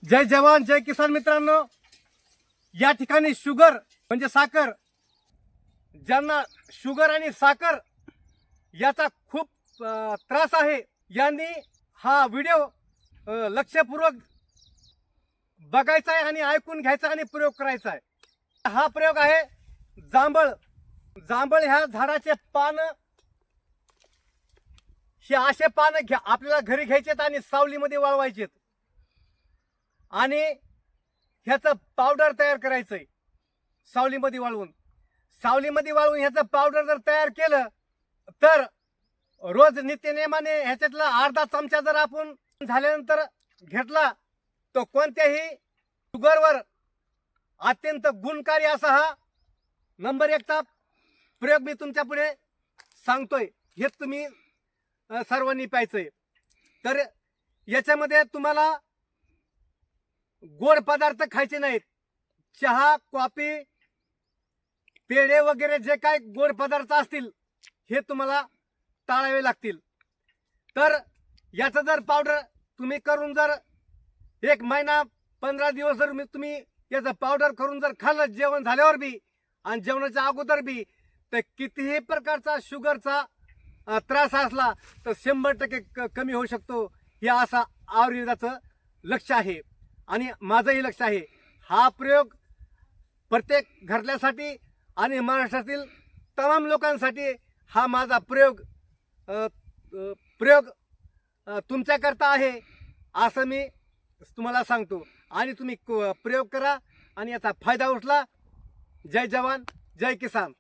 जय जवान जय किसान मित्रांनो, या ठिकाणी शुगर म्हणजे साखर, ज्यांना शुगर आणि साखर याचा खूप त्रास आहे, यांनी हा व्हिडिओ लक्षपूर्वक बघायचा आहे आणि ऐकून घ्यायचा आणि प्रयोग करायचा आहे। हा प्रयोग आहे जांभळ। जांभळ ह्या झाडाचे पान, हे असे पान घ्या, आपल्याला घरी घ्यायचेत आणि सावलीमध्ये वाळवायचेत आणि ह्याचं पावडर तयार करायचंय। सावलीमध्ये वाळवून ह्याचं पावडर जर तयार केलं तर रोज नित्यनेमाने ह्याच्यातला अर्धा चमचा जर आपण झाल्यानंतर घेतला तो कोणत्याही शुगरवर अत्यंत गुणकारी असा हा नंबर 1 चा प्रयोग मी तुमच्या पुढे सांगतोय। हे तुम्ही सर्वांनी प्यायचंय। तर याच्यामध्ये तुम्हाला गोड पदार्थ खायचे नाहीत। चहा, कॉफी, पेढे वगैरे जे काय गोड पदार्थ असतील हे तुम्हाला टाळावे लागतील। तर याचं जर पावडर तुम्ही करून जर 1 महिना 15 दिवस जर तुम्ही याचं पावडर करून जर खाल्लं जेवण झाल्यावर बी आणि जेवणाच्या अगोदर बी, तर कितीही प्रकारचा शुगरचा त्रास असला तर 100% कमी होऊ शकतो। हे असा आयुर्वेदाचं लक्ष आहे आणि माझंही लक्ष आहे। हा प्रयोग प्रत्येक घरण्यासाठी आणि महाराष्ट्रातील तमाम लोकांसाठी हा माझा प्रयोग तुमच्याकरता आहे असं मी तुम्हाला सांगतो आणि तुम्ही प्रयोग करा आणि याचा फायदा उचला। जय जवान जय किसान।